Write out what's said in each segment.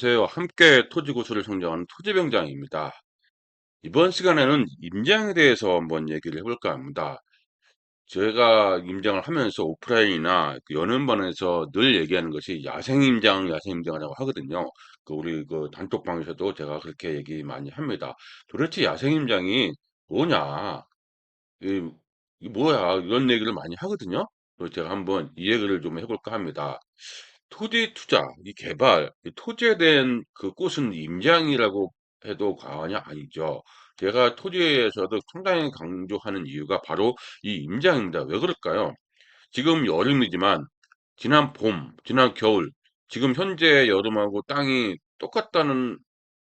안녕하세요. 함께 토지구슬을 성장하는 토지병장입니다. 이번 시간에는 임장에 대해서 한번 얘기를 해볼까 합니다. 제가 임장을 하면서 오프라인이나 그 연은반에서 늘 얘기하는 것이 야생임장, 야생임장이라고 하거든요. 우리 그 단톡방에서도 제가 그렇게 얘기 많이 합니다. 도대체 야생임장이 뭐냐? 이, 이 뭐야? 이런 얘기를 많이 하거든요. 그래서 제가 한번 이 얘기를 좀 해볼까 합니다. 토지 투자, 이 개발, 이 토지에 대한 그 꽃은 임장이라고 해도 과언이 아니죠. 제가 토지에서도 상당히 강조하는 이유가 바로 이 임장입니다. 왜 그럴까요? 지금 여름이지만 지난 봄, 지난 겨울, 지금 현재 여름하고 땅이 똑같다는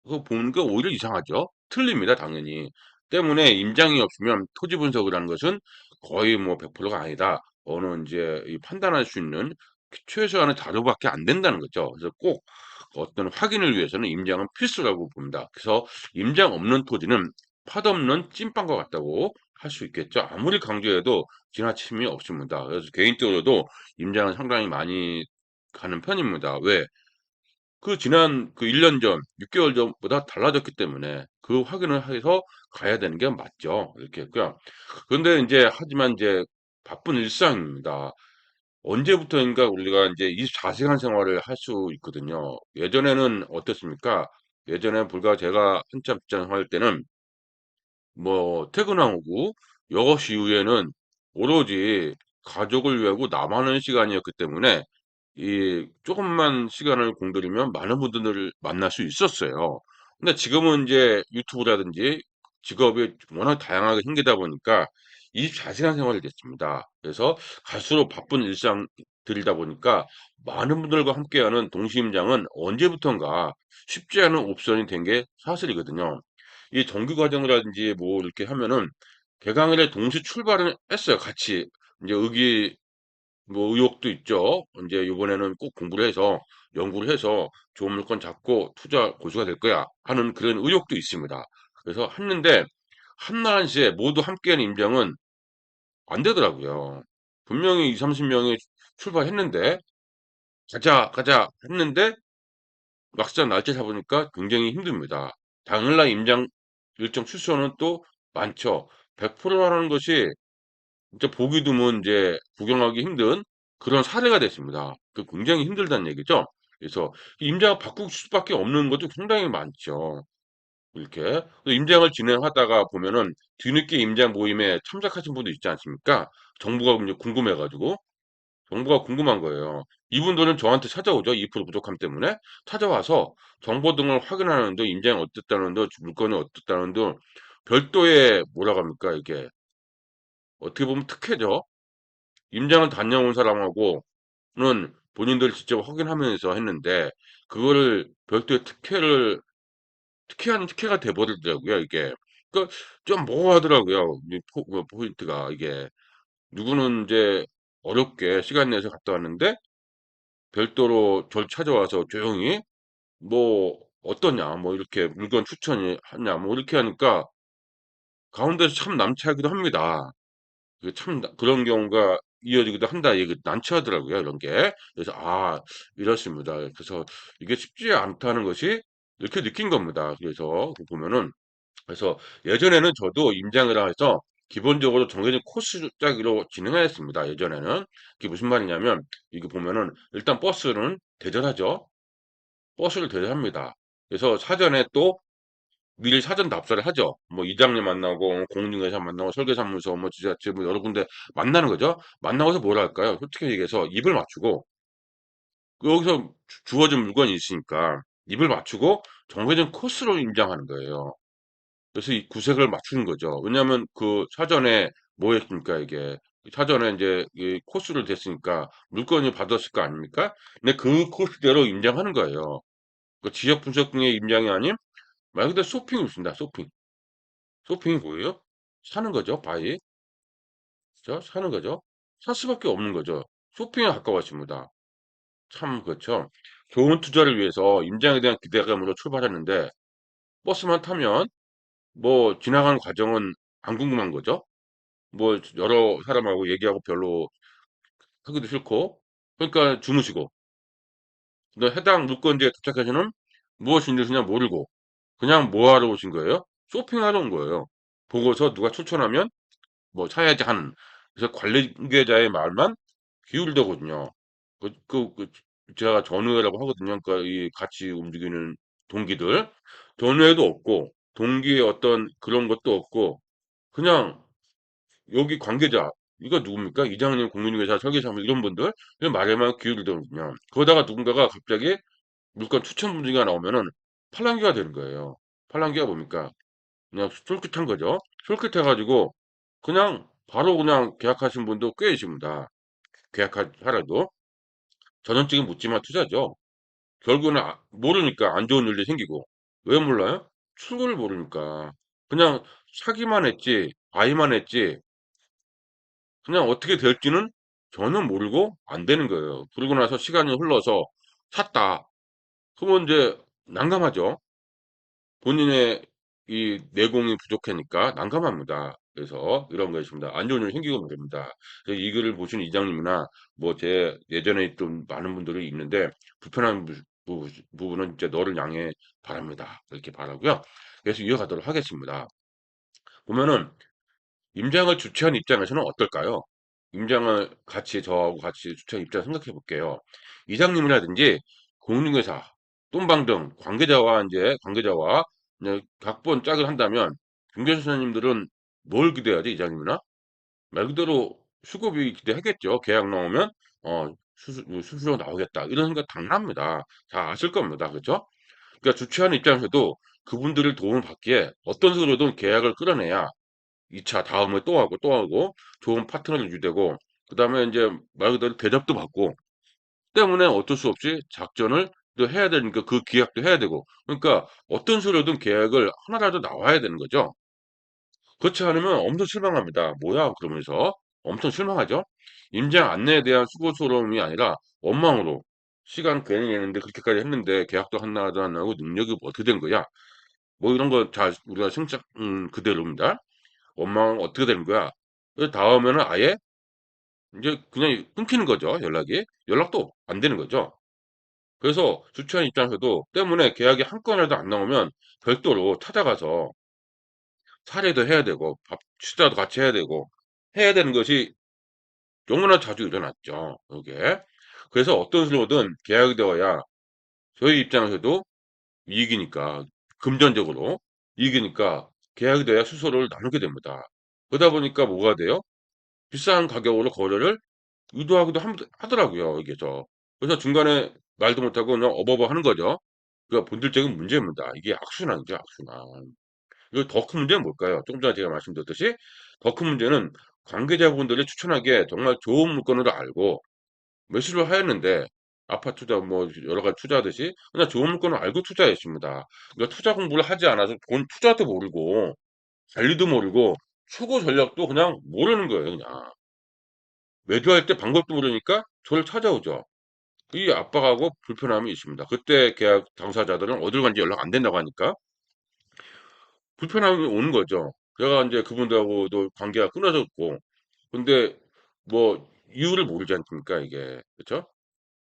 거 보는 게 오히려 이상하죠. 틀립니다, 당연히. 때문에 임장이 없으면 토지 분석을 하는 것은 거의 뭐 100%가 아니다. 어느 이제 판단할 수 있는 최소한의 자료밖에 안 된다는 거죠. 그래서 꼭 어떤 확인을 위해서는 임장은 필수라고 봅니다. 그래서 임장 없는 토지는 파없는 찐빵과 같다고 할 수 있겠죠. 아무리 강조해도 지나침이 없습니다. 그래서 개인적으로도 임장은 상당히 많이 가는 편입니다. 왜? 그 지난 그 1년 전, 6개월 전보다 달라졌기 때문에 그 확인을 해서 가야 되는 게 맞죠. 이렇게 했고요. 그런데 이제 하지만 이제 바쁜 일상입니다. 언제부터인가 우리가 이제 24시간 생활을 할 수 있거든요. 예전에는 어떻습니까? 예전에 불과 제가 한참 직장 생활할 때는 뭐 퇴근하고 6시 이후에는 오로지 가족을 위하고 나만의 시간이었기 때문에 이 조금만 시간을 공들이면 많은 분들을 만날 수 있었어요. 근데 지금은 이제 유튜브라든지 직업이 워낙 다양하게 생기다 보니까 24시간 생활이 됐습니다. 그래서 갈수록 바쁜 일상들이다 보니까 많은 분들과 함께하는 동시임장은 언제부턴가 쉽지 않은 옵션이 된 게 사실이거든요. 이 정규 과정이라든지 뭐 이렇게 하면은 개강일에 동시 출발을 했어요. 같이. 이제 뭐 의욕도 있죠. 이제 이번에는 꼭 공부를 해서 연구를 해서 좋은 물건 잡고 투자 고수가 될 거야 하는 그런 의욕도 있습니다. 그래서 했는데 한나한시에 모두 함께하는 임장은 안 되더라고요. 분명히 2, 30명이 출발했는데 가자 가자 했는데 막상 날짜 잡으니까 굉장히 힘듭니다. 당일날 임장 일정 취소는 또 많죠. 100%라는 것이 진짜 보기 드문 이제 구경하기 힘든 그런 사례가 됐습니다. 그 굉장히 힘들다는 얘기죠. 그래서 임장을 바꿀 수밖에 없는 것도 상당히 많죠. 이렇게 임장을 진행하다가 보면은 뒤늦게 임장 모임에 참석하신 분도 있지 않습니까? 정보가 이제 궁금해가지고 정보가 궁금한 거예요. 이분들은 저한테 찾아오죠. 2% 부족함 때문에 찾아와서 정보 등을 확인하는데 임장이 어땠다는데 물건이 어땠다는데 별도의 뭐라고 합니까 이게 어떻게 보면 특혜죠. 임장을 다녀온 사람하고는 본인들이 직접 확인하면서 했는데 그거를 별도의 특혜한 특혜가 돼 버리더라고요 이게. 그러니까 좀 모호하더라고요. 이 포인트가 이게. 누구는 이제 어렵게 시간 내서 갔다 왔는데 별도로 저를 찾아와서 조용히 뭐 "어떠냐?" 뭐 이렇게 "물건 추천이 하냐?" 뭐 이렇게 하니까 가운데서 참 남치하기도 합니다. 그런 경우가 이어지기도 한다 얘기 난처하더라고요, 이런 게. 그래서 이렇습니다. 그래서 이게 쉽지 않다는 것이 이렇게 느낀 겁니다. 그래서 보면은 그래서 예전에는 저도 임장이라 해서 기본적으로 정해진 코스 짜기로 진행하였습니다. 예전에는. 그게 무슨 말이냐면 이게 보면은 일단 버스는 대절하죠. 버스를 대절합니다. 그래서 사전에 또 미리 사전 답사를 하죠. 뭐 이장님 만나고 공인중개사 만나고 설계사무소 뭐 지자체 뭐 여러 군데 만나는 거죠. 만나고서 뭘 할까요? 솔직히 얘기해서 입을 맞추고 여기서 주어진 물건이 있으니까 입을 맞추고 정해진 코스로 임장하는 거예요. 그래서 이 구색을 맞추는 거죠. 왜냐하면 그 사전에 뭐 했습니까 이게 사전에 이제 이 코스를 댔으니까 물건이 받았을 거 아닙니까? 근데 그 코스대로 임장하는 거예요. 그 지역 분석 중에 임장이 아닌 말 그대로 쇼핑이 있습니다. 쇼핑. 쇼핑이 뭐예요? 사는 거죠. 바이. 그죠? 사는 거죠. 살 수밖에 없는 거죠. 쇼핑에 가까워집니다. 참 그렇죠. 좋은 투자를 위해서 임장에 대한 기대감으로 출발했는데 버스만 타면 뭐 지나가는 과정은 안 궁금한 거죠. 뭐 여러 사람하고 얘기하고 별로 하기도 싫고 그러니까 주무시고 근데 해당 물건지에 도착해서는 무엇인지 그냥 모르고 그냥 뭐 하러 오신 거예요? 쇼핑하러 온 거예요. 보고서 누가 추천하면 뭐 사야지 하는. 그래서 관계자의 말만 기울더군요. 제가 전우회라고 하거든요. 그러니까 이 같이 움직이는 동기들. 전우회도 없고, 동기의 어떤 그런 것도 없고, 그냥 여기 관계자, 이거 누굽니까? 이장님, 공인중개사, 설계사무 이런 분들 말에만 기울이더군요. 그러다가 누군가가 갑자기 물건 추천 문제가 나오면은 팔랑귀가 되는 거예요. 팔랑귀가 뭡니까? 그냥 솔깃한 거죠. 솔깃해가지고 그냥 바로 그냥 계약하신 분도 꽤 있습니다. 계약하라도 전원적인 묻지마 투자죠. 결국은 모르니까 안 좋은 일이 생기고 왜 몰라요? 출구를 모르니까 그냥 사기만 했지 바이만 했지 그냥 어떻게 될지는 전혀 모르고 안 되는 거예요. 그러고 나서 시간이 흘러서 샀다. 그러면 이제 난감하죠. 본인의 이 내공이 부족하니까 난감합니다. 그래서 이런 거 있습니다. 안 좋은 일 생기고 말입니다. 그래서 이 글을 보신 이장님이나 뭐 제 예전에 좀 많은 분들이 있는데 불편한 부분은 진짜 너를 양해 바랍니다. 이렇게 바라고요. 그래서 이어가도록 하겠습니다. 보면은 임장을 주최한 입장에서는 어떨까요? 임장을 같이 저하고 같이 주최한 입장 생각해 볼게요. 이장님이라든지 공인중개사, 똠방 등 관계자와 이제 각본 짝을 한다면 중개사님들은 뭘 기대하지 이장님이나? 말 그대로 수급이 기대하겠죠. 계약 나오면 수수료 나오겠다 이런 생각 당연합니다. 다 아실 겁니다. 그렇죠? 그러니까 주최하는 입장에서도 그분들을 도움을 받기에 어떤 식으로든 계약을 끌어내야 2차 다음에 또 하고 또 하고 좋은 파트너를 유지되고 그다음에 이제 말 그대로 대접도 받고 때문에 어쩔 수 없이 작전을 또 해야 되니까 그 기약도 해야 되고 그러니까 어떤 소리든 계약을 하나라도 나와야 되는 거죠. 그렇지 않으면 엄청 실망합니다. 뭐야 그러면서 엄청 실망하죠. 임장 안내에 대한 수고스러움이 아니라 원망으로 시간 괜히 내는데 그렇게까지 했는데 계약도 하나도 안 나고 능력이 뭐 어떻게 된 거야? 뭐 이런 거 잘 우리가 생각 그대로입니다. 원망 어떻게 되는 거야? 그 다음에는 아예 이제 그냥 끊기는 거죠, 연락이. 연락도 안 되는 거죠. 그래서 주최한 입장에서도 때문에 계약이 한 건이라도 안 나오면 별도로 찾아가서 사례도 해야 되고, 취재도 같이 해야 되고, 해야 되는 것이 너무나 자주 일어났죠, 이게. 그래서 어떤 수로든 계약이 되어야 저희 입장에서도 이익이니까, 금전적으로 이익이니까 계약이 돼야 수수료를 나누게 됩니다. 그러다 보니까 뭐가 돼요? 비싼 가격으로 거래를 의도하기도 하더라고요, 여기서. 그래서 중간에 말도 못하고 그냥 어버버 하는 거죠. 그 본질적인 문제입니다. 이게 악순환이죠, 악순환. 이거 더 큰 문제는 뭘까요? 조금 전에 제가 말씀드렸듯이 더 큰 문제는 관계자분들이 추천하기에 정말 좋은 물건으로 알고 매수를 하였는데 아파트 투자 뭐 여러 가지 투자하듯이 그냥 좋은 물건을 알고 투자했습니다. 그러니까 투자 공부를 하지 않아서 본 투자도 모르고 관리도 모르고 추구 전략도 그냥 모르는 거예요, 그냥. 매도할 때 방법도 모르니까 저를 찾아오죠. 이 압박하고 불편함이 있습니다. 그때 계약 당사자들은 어딜 간지 연락 안 된다고 하니까 불편함이 오는 거죠. 제가 이제 그분들하고도 관계가 끊어졌고, 근데 뭐 이유를 모르지 않습니까, 이게. 그쵸?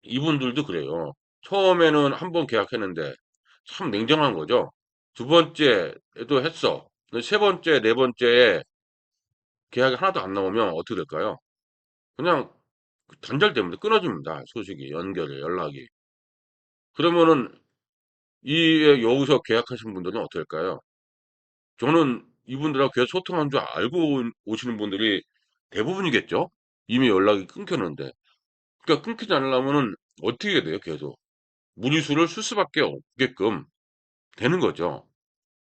이분들도 그래요. 처음에는 한 번 계약했는데 참 냉정한 거죠. 두 번째에도 했어. 근데 세 번째, 네 번째에 계약이 하나도 안 나오면 어떻게 될까요? 그냥 단절됩니다. 끊어집니다. 소식이, 연락이. 그러면은 여기서 계약하신 분들은 어떨까요 저는 이분들하고 계속 소통한 줄 알고 오시는 분들이 대부분이겠죠? 이미 연락이 끊겼는데. 그러니까 끊기지 않으려면은 어떻게 돼요, 계속? 무리수를 쓸 수밖에 없게끔 되는 거죠.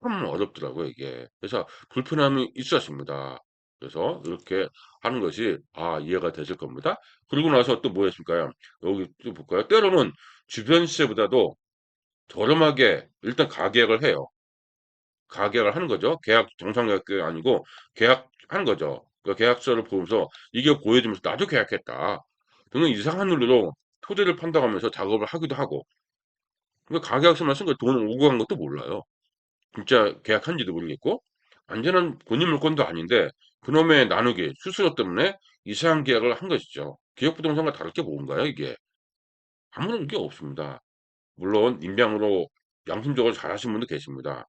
참 어렵더라고요, 이게. 그래서 불편함이 있었습니다. 그래서 이렇게 하는 것이, 이해가 되실 겁니다. 그리고 나서 또 뭐 했을까요? 여기 또 볼까요? 때로는 주변 시세보다도 저렴하게 일단 가계약을 해요. 가계약을 하는 거죠. 정상 계약이 아니고 계약하는 거죠. 그 계약서를 보면서 이게 보여지면서 나도 계약했다. 등은 이상한 논리로 토지를 판단하면서 작업을 하기도 하고. 가계약서만 쓴 거 돈 오고 간 것도 몰라요. 진짜 계약한지도 모르겠고 완전한 본인 물건도 아닌데 그놈의 나누기 수수료 때문에 이상한 계약을 한 것이죠. 기업부동산과 다를 게 뭔가요, 이게? 아무런 게 없습니다. 물론 임장으로 양심적으로 잘하시는 분도 계십니다.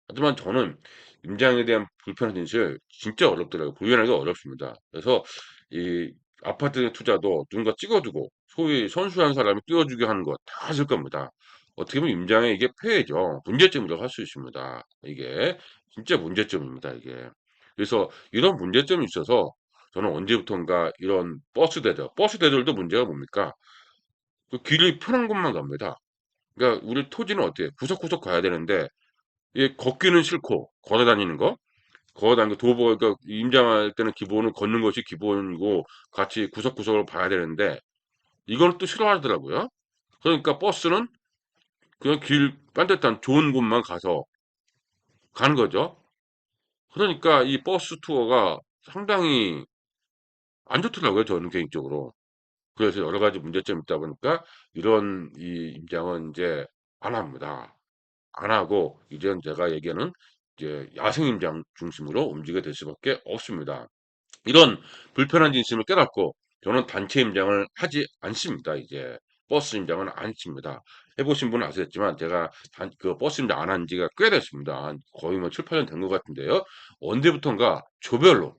하지만 저는 임장에 대한 불편한 진실 진짜 어렵더라고요. 구현하기가 어렵습니다. 그래서 이 아파트 투자도 누군가 찍어주고 소위 선수한 사람이 띄워주게 하는 거 다 하실 겁니다. 어떻게 보면 임장에 이게 폐해죠. 문제점이라고 할 수 있습니다. 이게 진짜 문제점입니다. 이게. 그래서 이런 문제점이 있어서 저는 언제부턴가 이런 버스 대절도 문제가 뭡니까? 그 길이 편한 곳만 갑니다. 그러니까 우리 토지는 어때요? 구석구석 가야 되는데 이 걷기는 싫고 걸어 다니는 거, 걸어 다니는 거 도보 그러니까 임장할 때는 기본은 걷는 것이 기본이고 같이 구석구석을 봐야 되는데 이걸 또 싫어하더라고요. 그러니까 버스는 그냥 길 반듯한 좋은 곳만 가서 가는 거죠. 그러니까 이 버스 투어가 상당히 안 좋더라고요. 저는 개인적으로. 그래서 여러 가지 문제점이 있다 보니까 이런 이 임장은 이제 안 합니다. 안 하고 이제는 제가 얘기하는 이제 야생 임장 중심으로 움직이게 될 수밖에 없습니다. 이런 불편한 진심을 깨닫고 저는 단체 임장을 하지 않습니다. 이제 버스 임장은 안 칩니다. 해보신 분은 아시겠지만 제가 그 버스 임장 안 한 지가 꽤 됐습니다. 거의 뭐 7, 8년 된 것 같은데요. 언제부턴가 조별로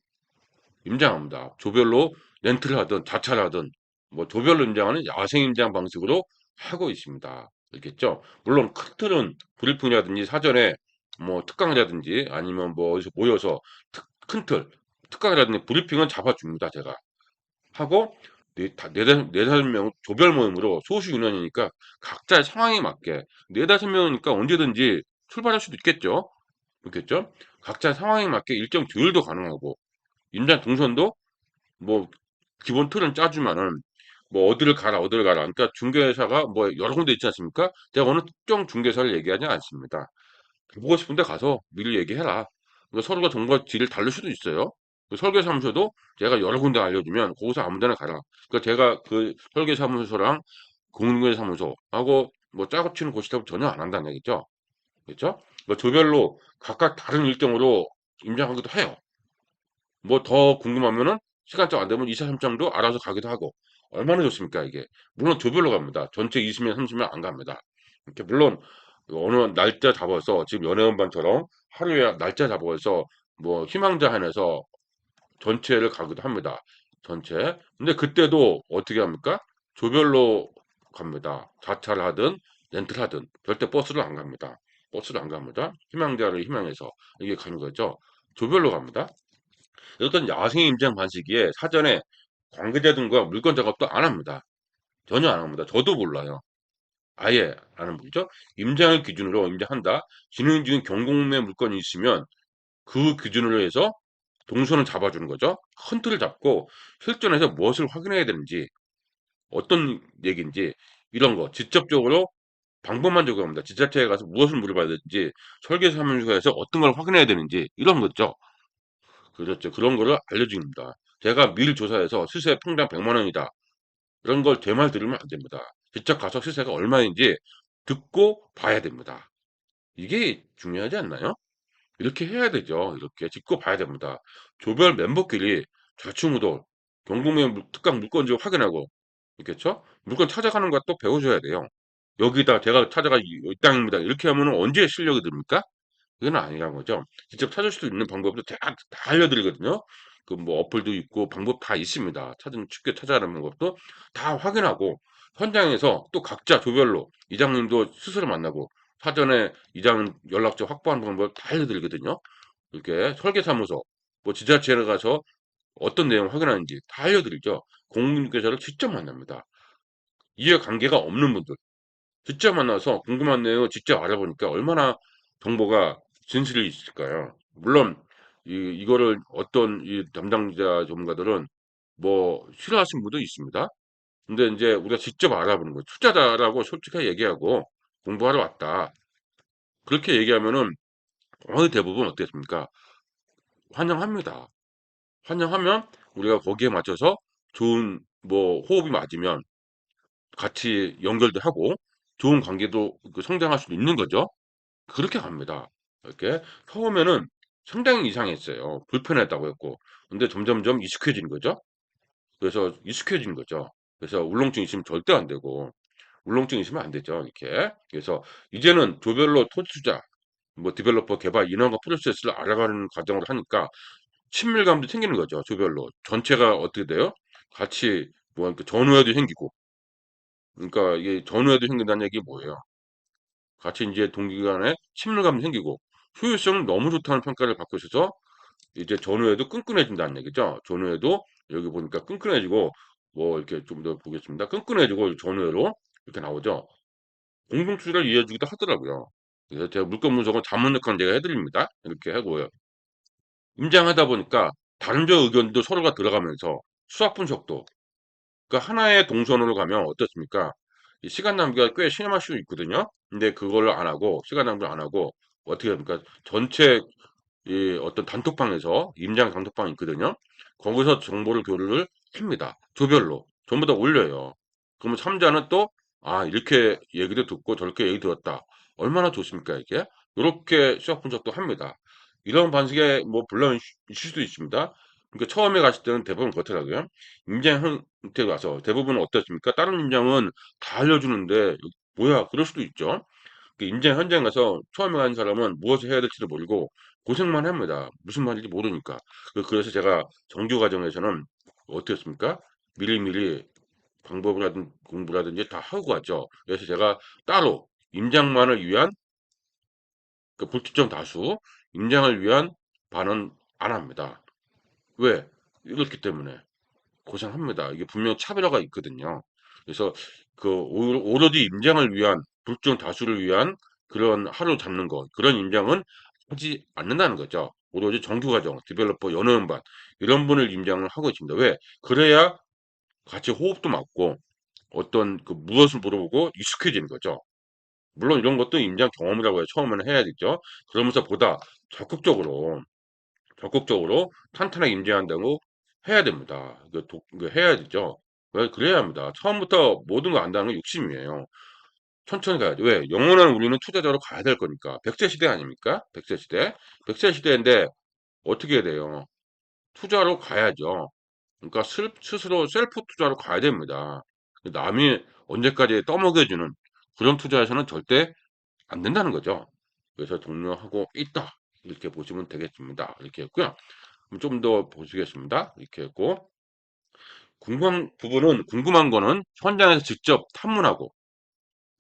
임장합니다. 조별로 렌트를 하든 자차를 하든 뭐 조별로 임장하는 야생 임장 방식으로 하고 있습니다. 알겠죠? 물론 큰 틀은 브리핑이라든지 사전에 뭐 특강이라든지 아니면 뭐 어디서 모여서 큰 틀, 특강이라든지 브리핑은 잡아줍니다. 제가 하고 네다섯 명 조별 모임으로 소수 인원이니까 각자의 상황에 맞게 네다섯 명이니까 언제든지 출발할 수도 있겠죠. 그렇겠죠? 각자 상황에 맞게 일정 조율도 가능하고 임장 동선도 뭐 기본 틀은 짜주면은 뭐 어디를 가라. 그러니까 중개사가 뭐 여러 군데 있지 않습니까? 제가 어느 특정 중개사를 얘기하지 않습니다. 보고 싶은데 가서 미리 얘기해라. 그러니까 서로가 정보가 질을 다를 수도 있어요. 그 설계사무소도 제가 여러 군데 알려주면 거기서 아무 데나 가라. 그러니까 제가 그 설계사무소랑 공인중개사무소하고 뭐 짜고 치는 곳이라고 전혀 안 한다는 얘기죠. 그렇죠? 뭐 조별로 각각 다른 일정으로 임장하기도 해요. 뭐 더 궁금하면은 시간적 안 되면 2차, 3차도 알아서 가기도 하고 얼마나 좋습니까 이게. 물론 조별로 갑니다. 전체 20명, 30명 안 갑니다. 이렇게 물론 어느 날짜 잡아서 지금 연애운반처럼 하루에 날짜 잡아서 뭐 희망자 한해서 전체를 가기도 합니다. 전체. 근데 그때도 어떻게 합니까? 조별로 갑니다. 자차를 하든 렌트를 하든 절대 버스를 안 갑니다. 버스를 안 갑니다. 희망자를 희망해서 이게 가는 거죠. 조별로 갑니다. 어떤 야생 임장 방식이에 사전에 관계자들과 물건 작업도 안 합니다. 전혀 안 합니다. 저도 몰라요. 아예 안 합니다. 임장을 기준으로 임장한다. 진행 중인 경공매 물건이 있으면 그 기준으로 해서 동선을 잡아주는 거죠. 큰 틀을 잡고 실전에서 무엇을 확인해야 되는지 어떤 얘기인지 이런 거 직접적으로 방법만 적용합니다. 지자체에 가서 무엇을 물어봐야 되는지 설계사무소에서 어떤 걸 확인해야 되는지 이런 거죠. 그렇죠. 그런 거를 알려줍니다. 제가 미리 조사해서 시세 평당 100만 원이다. 이런 걸 제 말 들으면 안 됩니다. 직접 가서 시세가 얼마인지 듣고 봐야 됩니다. 이게 중요하지 않나요? 이렇게 해야 되죠. 이렇게 짚고 봐야 됩니다. 조별 멤버끼리 좌충우돌, 경공매 특강 물건지 확인하고, 있겠죠? 물건 찾아가는 것도 배워줘야 돼요. 여기다 제가 찾아가 이 땅입니다. 이렇게 하면 언제 실력이 듭니까? 그건 아니란 거죠. 직접 찾을 수 있는 방법도 다 알려드리거든요. 그 뭐 어플도 있고 방법 다 있습니다. 쉽게 찾아가는 방법도 다 확인하고 현장에서 또 각자 조별로 이장님도 스스로 만나고 사전에 이장 연락처 확보하는 방법 다 알려드리거든요. 이렇게 설계사무소, 뭐 지자체에 가서 어떤 내용 확인하는지 다 알려드리죠. 공인중개사를 직접 만납니다. 이해관계가 없는 분들 직접 만나서 궁금한 내용을 직접 알아보니까 얼마나 정보가 진실이 있을까요? 물론 이거를 어떤 이 담당자 전문가들은 뭐 싫어하시는 분도 있습니다. 근데 이제 우리가 직접 알아보는 거예요. 투자자라고 솔직하게 얘기하고 공부하러 왔다. 그렇게 얘기하면은 거의 대부분 어떻습니까? 환영합니다. 환영하면 우리가 거기에 맞춰서 좋은 뭐 호흡이 맞으면 같이 연결도 하고 좋은 관계도 그 성장할 수도 있는 거죠. 그렇게 갑니다. 이렇게 처음에는 상당히 이상했어요. 불편했다고 했고. 근데 점점점 익숙해지는 거죠. 그래서 익숙해지는 거죠. 그래서 울렁증 있으면 절대 안 되고 울렁증이 있으면 안 되죠. 이렇게. 그래서 이제는 조별로 토지 투자, 뭐 디벨로퍼 개발 인원과 프로세스를 알아가는 과정으로 하니까 친밀감도 생기는 거죠. 조별로. 전체가 어떻게 돼요? 같이 뭐 전우회도 생기고. 그러니까 이게 전우회도 생긴다는 얘기 뭐예요? 같이 이제 동기 간에 친밀감도 생기고 효율성은 너무 좋다는 평가를 받고 있어서 이제 전후에도 끈끈해진다는 얘기죠. 전후에도 여기 보니까 끈끈해지고 뭐 이렇게 좀 더 보겠습니다. 끈끈해지고 전후회로 이렇게 나오죠. 공동투자를 이어주기도 하더라고요. 그래서 제가 물건 분석은 자문역할은 제가 해드립니다. 이렇게 하고요. 임장하다 보니까 다른 저 의견도 서로가 들어가면서 수학 분석도 그러니까 하나의 동선으로 가면 어떻습니까? 이 시간 낭비가 꽤 심할 수 있거든요. 근데 그걸 안 하고 시간 낭비를 안 하고 어떻게 합니까? 전체 이 어떤 단톡방에서 임장 단톡방이 있거든요. 거기서 정보를 교류를 합니다. 조별로 전부 다 올려요. 그러면 참자는 또 아 이렇게 얘기도 듣고 저렇게 얘기 들었다. 얼마나 좋습니까 이게? 요렇게 수학 분석도 합니다. 이런 방식의 뭐 물론 있을 수도 있습니다. 그러니까 처음에 갔을 때는 대부분 그렇더라고요. 임장 형태에 와서 대부분은 어떻습니까? 다른 임장은 다 알려주는데 뭐야 그럴 수도 있죠. 그 임장 현장 가서 처음에 간 사람은 무엇을 해야 될지도 모르고 고생만 합니다. 무슨 말인지 모르니까. 그래서 제가 정규 과정에서는 어떻습니까? 미리미리 방법이라든 공부라든지 다 하고 갔죠. 그래서 제가 따로 임장만을 위한 그 불특정 다수 임장을 위한 반은 안 합니다. 왜? 이렇기 때문에 고생합니다. 이게 분명 차별화가 있거든요. 그래서 그 오로지 임장을 위한 불특정 다수를 위한 그런 하루 잡는 것 그런 임장은 하지 않는다는 거죠. 오로지 정규 과정, 디벨로퍼 연회원반 이런 분을 임장을 하고 있습니다. 왜? 그래야 같이 호흡도 맞고 어떤 그 무엇을 물어보고 익숙해지는 거죠. 물론 이런 것도 임장 경험이라고 해요. 처음에는 해야겠죠. 그러면서 보다 적극적으로 탄탄하게 임대한다고 해야 됩니다. 이거 해야 되죠. 왜 그래야 합니다. 처음부터 모든 거 안다는 건 욕심이에요. 천천히 가야죠. 왜? 영원한 우리는 투자자로 가야 될 거니까. 100세 시대 아닙니까? 100세 시대. 100세 시대인데 어떻게 해야 돼요? 투자로 가야죠. 그러니까 스스로 셀프 투자로 가야 됩니다. 남이 언제까지 떠먹여주는 그런 투자에서는 절대 안 된다는 거죠. 그래서 독려하고 있다. 이렇게 보시면 되겠습니다. 이렇게 했고요. 좀 더 보시겠습니다. 이렇게 했고 궁금한 거는 현장에서 직접 탐문하고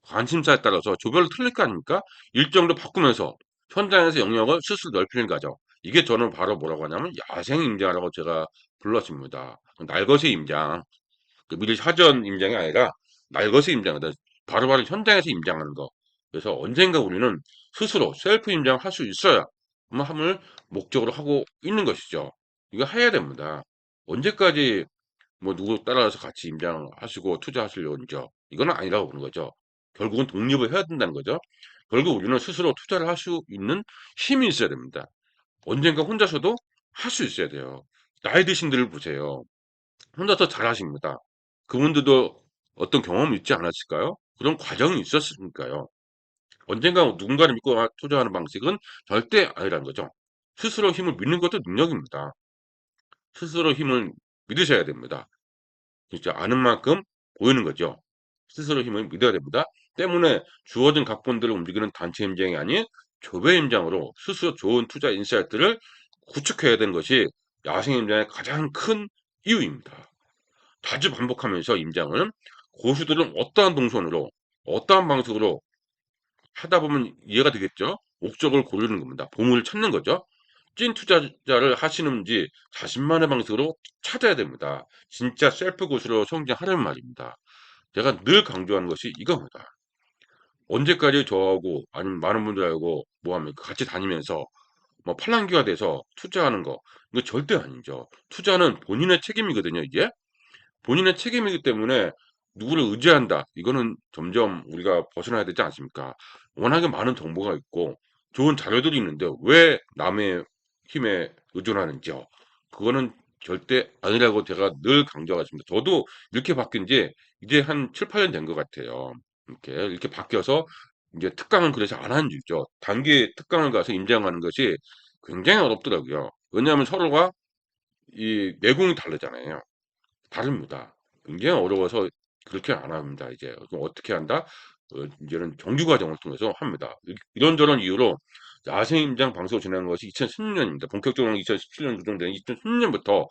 관심사에 따라서 조별로 틀릴 거 아닙니까? 일정도 바꾸면서 현장에서 영역을 스스로 넓히는 과정. 이게 저는 바로 뭐라고 하냐면 야생 임장이라고 제가 불렀습니다. 날것의 임장. 미리 사전 임장이 아니라 날것의 임장이다. 바로바로 현장에서 임장하는 거. 그래서 언젠가 우리는 스스로 셀프 임장을 할 수 있어야 함을 목적으로 하고 있는 것이죠. 이거 해야 됩니다. 언제까지 뭐 누구 따라가서 같이 임장하시고 투자하시려는지요. 이건 아니라고 보는 거죠. 결국은 독립을 해야 된다는 거죠. 결국 우리는 스스로 투자를 할 수 있는 힘이 있어야 됩니다. 언젠가 혼자서도 할 수 있어야 돼요. 나이 드신 분들 보세요. 혼자서 잘하십니다. 그분들도 어떤 경험이 있지 않았을까요? 그런 과정이 있었으니까요. 언젠가 누군가를 믿고 투자하는 방식은 절대 아니라는 거죠. 스스로 힘을 믿는 것도 능력입니다. 스스로 힘을 믿으셔야 됩니다. 진짜 아는 만큼 보이는 거죠. 스스로 힘을 믿어야 됩니다. 때문에 주어진 각본들을 움직이는 단체 임장이 아닌 조배 임장으로 스스로 좋은 투자 인사이트를 구축해야 되는 것이 야생 임장의 가장 큰 이유입니다. 자주 반복하면서 임장은 고수들은 어떠한 동선으로 어떠한 방식으로 하다 보면 이해가 되겠죠? 목적을 고르는 겁니다. 보물을 찾는 거죠. 찐 투자자를 하시는지 자신만의 방식으로 찾아야 됩니다. 진짜 셀프 고수로 성장하려는 말입니다. 제가 늘 강조하는 것이 이겁니다. 언제까지 저하고 아니면 많은 분들하고 뭐합니까? 같이 다니면서 뭐 팔랑귀가 돼서 투자하는 거 이거 절대 아니죠. 투자는 본인의 책임이거든요. 이게 본인의 책임이기 때문에 누구를 의지한다. 이거는 점점 우리가 벗어나야 되지 않습니까? 워낙에 많은 정보가 있고 좋은 자료들이 있는데 왜 남의 힘에 의존하는지요? 그거는 절대 아니라고 제가 늘 강조하고 있습니다. 저도 이렇게 바뀐 지 이제 한 7, 8년 된 것 같아요. 이렇게 바뀌어서 이제 특강은 그래서 안 하는 이유죠. 단기 특강을 가서 임장하는 것이 굉장히 어렵더라고요. 왜냐하면 서로가 이 내공이 다르잖아요. 다릅니다. 굉장히 어려워서 그렇게 안 합니다. 이제 그럼 어떻게 한다? 이제는 정규 과정을 통해서 합니다. 이런저런 이유로 야생임장 방송을 진행한 것이 2016년입니다. 본격적으로 2017년 조정된 2016년부터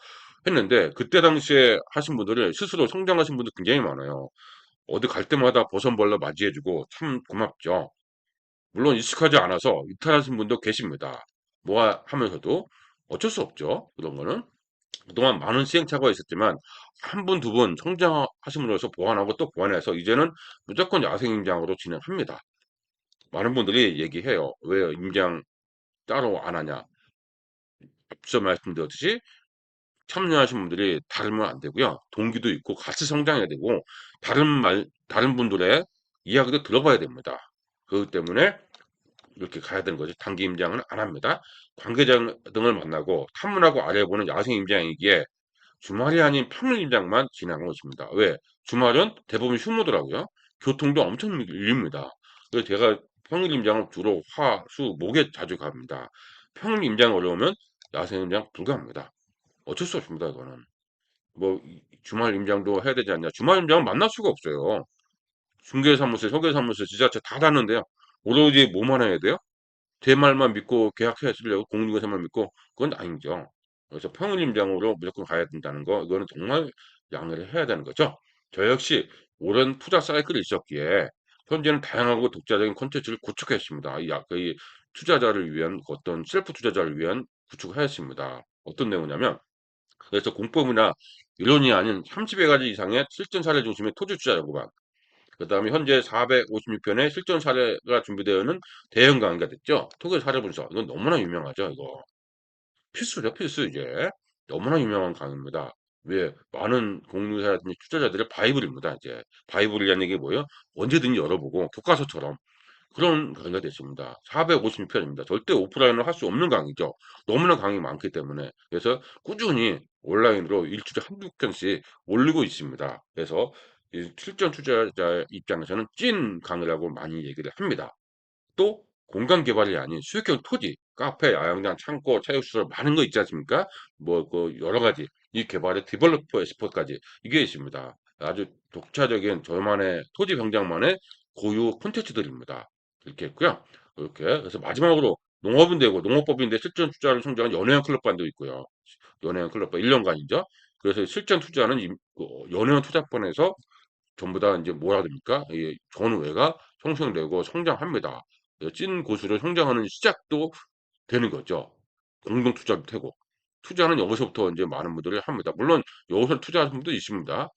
했는데 그때 당시에 하신 분들이 스스로 성장하신 분들 굉장히 많아요. 어디 갈 때마다 보선벌레 맞이해주고 참 고맙죠. 물론 익숙하지 않아서 이탈하신 분도 계십니다. 뭐 하면서도 어쩔 수 없죠. 그런 거는. 그동안 많은 시행착오가 있었지만 한 분, 두 분 성장하심으로써 보완하고 또 보완해서 이제는 무조건 야생 임장으로 진행합니다. 많은 분들이 얘기해요. 왜 임장 따로 안 하냐? 앞서 말씀드렸듯이 참여하신 분들이 다르면 안 되고요. 동기도 있고 같이 성장해야 되고 다른 분들의 이야기도 들어봐야 됩니다. 그렇기 때문에 이렇게 가야 되는 거지. 단기 임장은 안 합니다. 관계자 등을 만나고 탐문하고 알아보는 야생 임장이기에 주말이 아닌 평일 임장만 진행하는 것입니다. 왜? 주말은 대부분 휴무더라고요. 교통도 엄청 밀립니다. 그래서 제가 평일 임장은 주로 화, 수, 목에 자주 갑니다. 평일 임장 어려우면 야생 임장 불가합니다. 어쩔 수 없습니다, 이거는. 뭐, 주말 임장도 해야 되지 않냐. 주말 임장은 만날 수가 없어요. 중개사무소, 소개사무소, 지자체 다 닫는데요. 오로지 뭐만 해야 돼요? 제 말만 믿고 계약하시려고 공인중개사만 믿고 그건 아니죠. 그래서 평일 임장으로 무조건 가야 된다는 거 이거는 정말 양해를 해야 되는 거죠. 저 역시 오랜 투자 사이클이 있었기에 현재는 다양하고 독자적인 콘텐츠를 구축했습니다. 이 투자자를 위한 어떤 셀프 투자자를 위한 구축을 하였습니다. 어떤 내용이냐면 그래서 공법이나 이론이 아닌 30여 가지 이상의 실전 사례 중심의 토지 투자 연구반 그다음에 현재 456편의 실전 사례가 준비되어 있는 대형 강의가 됐죠. 토기 사례 분석. 이건 너무나 유명하죠, 이거. 필수죠, 필수 이제. 너무나 유명한 강의입니다. 왜? 많은 공유사라든지 투자자들의 바이블입니다, 이제. 바이블이라는 얘기 뭐예요? 언제든지 열어보고 교과서처럼 그런 강의가 됐습니다. 456편입니다. 절대 오프라인으로 할 수 없는 강의죠. 너무나 강의 많기 때문에. 그래서 꾸준히 온라인으로 일주일에 한두 편씩 올리고 있습니다. 그래서 이 실전 투자자 입장에서는 찐 강의라고 많이 얘기를 합니다. 또 공간 개발이 아닌 수익형 토지, 카페, 야영장, 창고, 체육시설 많은 거 있지 않습니까? 뭐 그 여러 가지 이 개발의 디벨로퍼 엑스퍼트까지 이게 있습니다. 아주 독자적인 저만의 토지 병장만의 고유 콘텐츠들입니다. 이렇게 했고요. 이렇게 그래서 마지막으로 농업은 되고 농업법인데 실전 투자를 성장한 연회원 클럽반도 있고요. 연회원 클럽반 1년간이죠. 그래서 실전 투자는 연회원 투자반에서 전부 다 이제 뭐라 됩니까? 이 전우회가 형성되고 성장합니다. 찐 고수로 성장하는 시작도 되는 거죠. 공동 투자도 되고. 투자는 여기서부터 이제 많은 분들이 합니다. 물론 여기서 투자하신 분도 있습니다.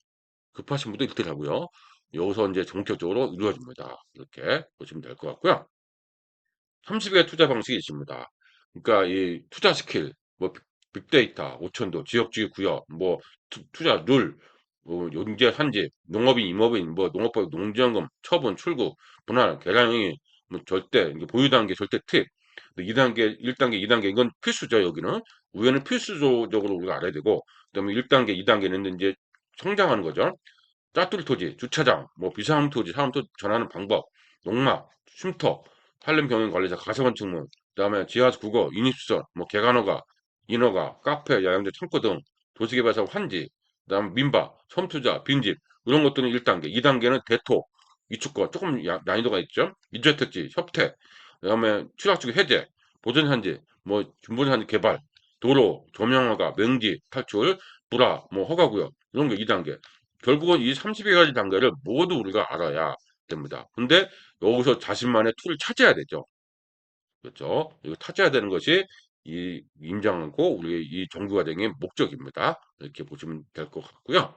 급하신 분도 있더라고요. 여기서 이제 본격적으로 이루어집니다. 이렇게 보시면 될 것 같고요. 30의 투자 방식이 있습니다. 그러니까 이 투자 스킬, 뭐 빅데이터, 오천도, 지역주의 구역, 뭐 투자 룰, 뭐 용재 산지, 농업인, 임업인, 뭐 농업법, 농지연금, 처분, 출구, 분할, 계량이, 뭐 절대, 이게 보유 단계, 절대 팁, 2단계, 1단계, 2단계 이건 필수죠. 여기는 위에는 필수적으로 우리가 알아야 되고, 그다음에 1단계, 2단계는 이제 성장하는 거죠. 짜투리 토지, 주차장, 뭐 비상용 토지, 사람 토지 전하는 방법, 농막, 쉼터, 산림 경영 관리자, 가세원 측문, 그다음에 지하수 국어, 인입시설, 뭐 개간허가, 인허가, 카페, 야영장, 창고 등 도시개발사업 환지, 그다음 민박, 섬투자, 빈집 이런 것들은 1단계, 2단계는 대토, 이주권 조금 난이도가 있죠. 이주택지, 협택, 그다음에 취락주기 해제, 보존산지, 뭐 준보존산지 개발, 도로, 조명허가, 명지, 탈출, 불화, 뭐 허가구역 이런 게 2단계. 결국은 이 30여 가지 단계를 모두 우리가 알아야 됩니다. 근데 여기서 자신만의 툴을 찾아야 되죠. 그렇죠? 이거 찾아야 되는 것이 이 임장하고 우리 이 정규 과정의 목적입니다. 이렇게 보시면 될 것 같고요.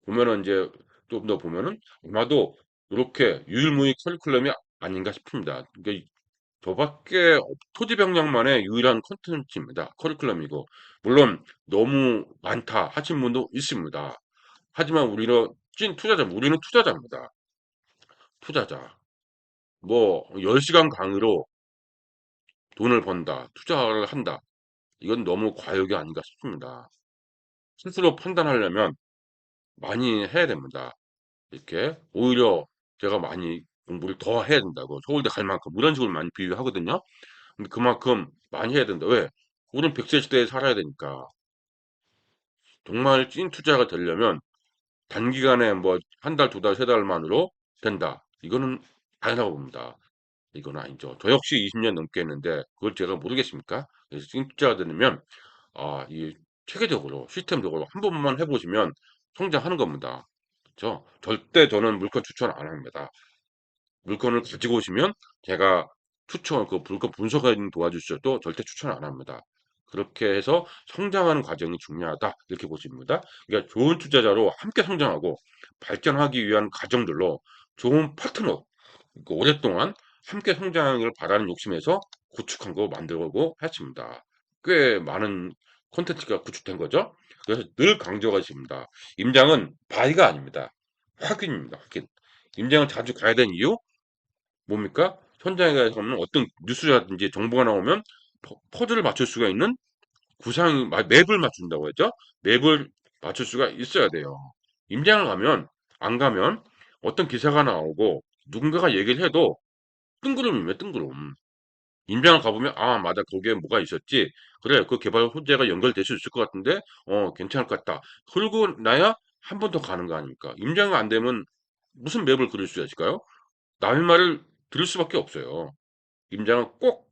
보면은 이제 좀 더 보면은 아마도 이렇게 유일무이 커리큘럼이 아닌가 싶습니다. 그러니까 저밖에 토지병량만의 유일한 콘텐츠입니다. 커리큘럼이고 물론 너무 많다 하신 분도 있습니다. 하지만 우리는 찐 투자자, 우리는 투자자입니다. 투자자. 뭐 10시간 강의로 돈을 번다, 투자를 한다. 이건 너무 과욕이 아닌가 싶습니다. 스스로 판단하려면 많이 해야 됩니다. 이렇게 오히려 제가 많이 공부를 더 해야 된다고 서울대 갈 만큼 이런 식으로 많이 비유하거든요. 근데 그만큼 많이 해야 된다. 왜? 우린 100세 시대에 살아야 되니까. 정말 찐 투자가 되려면 단기간에 뭐 한 달, 두 달, 세 달만으로 된다. 이거는 아니라고 봅니다. 이건 아니죠. 저 역시 20년 넘게 했는데 그걸 제가 모르겠습니까? 그래서 진짜 들으면 이 체계적으로 시스템적으로 한 번만 해보시면 성장하는 겁니다. 그렇죠? 절대 저는 물건 추천 안 합니다. 물건을 가지고 오시면 제가 그 물건 분석하는 도와주셔도 절대 추천 안 합니다. 그렇게 해서 성장하는 과정이 중요하다. 이렇게 보십니다. 그러니까 좋은 투자자로 함께 성장하고 발전하기 위한 과정들로 좋은 파트너, 그 오랫동안 함께 성장을 바라는 욕심에서 구축한 거 만들고 했습니다. 꽤 많은 콘텐츠가 구축된 거죠. 그래서 늘 강조가 있습니다. 임장은 바이가 아닙니다. 확인입니다. 확인. 임장을 자주 가야 되는 이유? 뭡니까? 현장에 가서는 어떤 뉴스라든지 정보가 나오면 퍼즐을 맞출 수가 있는 맵을 맞춘다고 했죠? 맵을 맞출 수가 있어야 돼요. 임장을 가면, 안 가면 어떤 기사가 나오고 누군가가 얘기를 해도 뜬구름이면 뜬구름. 임장을 가보면, 맞아. 거기에 뭐가 있었지. 그래, 그 개발 호재가 연결될 수 있을 것 같은데, 괜찮을 것 같다. 그러고 나야 한 번 더 가는 거 아닙니까? 임장이 안 되면 무슨 맵을 그릴 수가 있을까요? 남의 말을 들을 수밖에 없어요. 임장은 꼭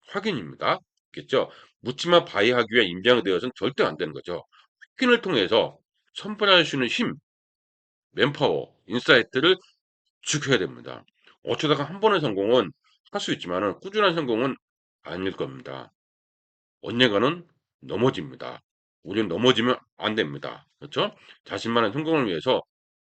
확인입니다. 겠죠? 묻지마 바이하기 위한 임장이 되어서는 절대 안 되는 거죠. 확인을 통해서 선발할 수 있는 힘, 맨파워, 인사이트를 지켜야 됩니다. 어쩌다가 한 번의 성공은 할 수 있지만 꾸준한 성공은 아닐 겁니다. 언젠가는 넘어집니다. 우리는 넘어지면 안 됩니다. 그렇죠? 자신만의 성공을 위해서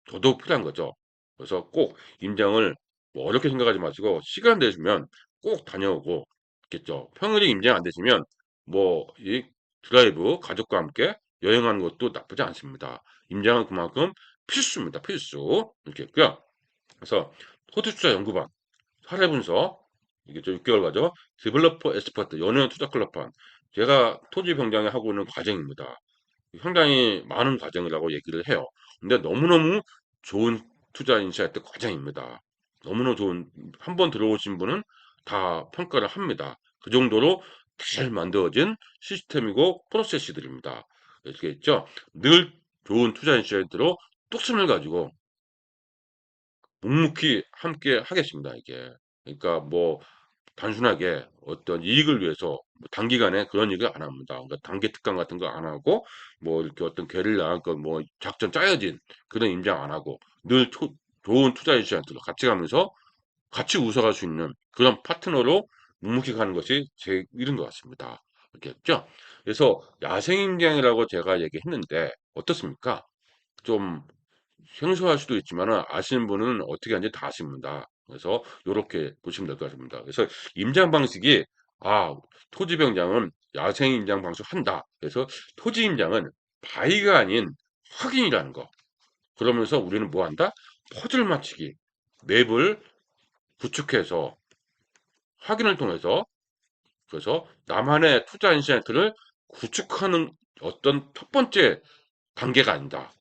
더더욱 필요한 거죠. 그래서 꼭 임장을 뭐 어렵게 생각하지 마시고 시간 되시면 꼭 다녀오고 있겠죠. 평일에 임장 안 되시면 뭐 이 드라이브 가족과 함께 여행하는 것도 나쁘지 않습니다. 임장은 그만큼 필수입니다. 필수. 이렇게 했고요. 그래서 호주투자 연구반, 사례분석, 이게 좀 6개월 가죠. 디벨로퍼 에스퍼트, 연예인 투자 클럽판. 제가 토지 병장에 하고 있는 과정입니다. 상당히 많은 과정이라고 얘기를 해요. 근데 너무너무 좋은 투자 인사이트 과정입니다. 너무너무 좋은, 한 번 들어오신 분은 다 평가를 합니다. 그 정도로 잘 만들어진 시스템이고 프로세스들입니다. 이렇게 있죠. 늘 좋은 투자 인사이트로 뚝심을 가지고 묵묵히 함께 하겠습니다, 이게. 그러니까 뭐 단순하게 어떤 이익을 위해서 뭐 단기간에 그런 얘기 안 합니다. 그러니까 단기 특강 같은 거 안 하고 뭐 이렇게 어떤 게릴라 뭐 작전 짜여진 그런 임장 안 하고 늘 좋은 투자 에이전트로 같이 가면서 같이 웃어갈 수 있는 그런 파트너로 묵묵히 가는 것이 제 일인 것 같습니다. 이렇게 했죠. 그래서 야생 임장이라고 제가 얘기했는데 어떻습니까? 좀 생소할 수도 있지만 아시는 분은 어떻게 하는지 다 아십니다. 그래서 이렇게 보시면 될 것 같습니다. 그래서 임장 방식이 아 토지 병장은 야생 임장 방식 한다. 그래서 토지 임장은 바이가 아닌 확인이라는 거. 그러면서 우리는 뭐 한다? 퍼즐 맞추기, 맵을 구축해서 확인을 통해서 그래서 나만의 투자 인사이트를 구축하는 어떤 첫 번째 단계가 아니다.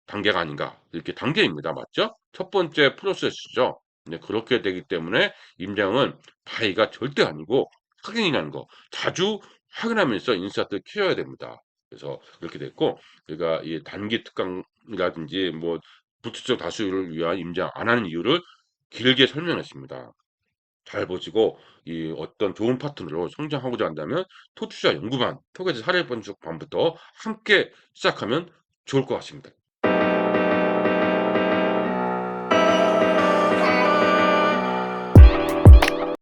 단계가 아닌가. 이렇게 단계입니다. 맞죠? 첫 번째 프로세스죠. 네, 그렇게 되기 때문에 임장은 바이가 절대 아니고 확인이라는 거. 자주 확인하면서 인사이트를 키워야 됩니다. 그래서 그렇게 됐고, 제가 이 단기 특강이라든지 뭐 불특정 다수를 위한 임장 안 하는 이유를 길게 설명했습니다. 잘 보시고 이 어떤 좋은 파트너로 성장하고자 한다면 토투자 연구반, 토게지 사례 분석반부터 함께 시작하면 좋을 것 같습니다.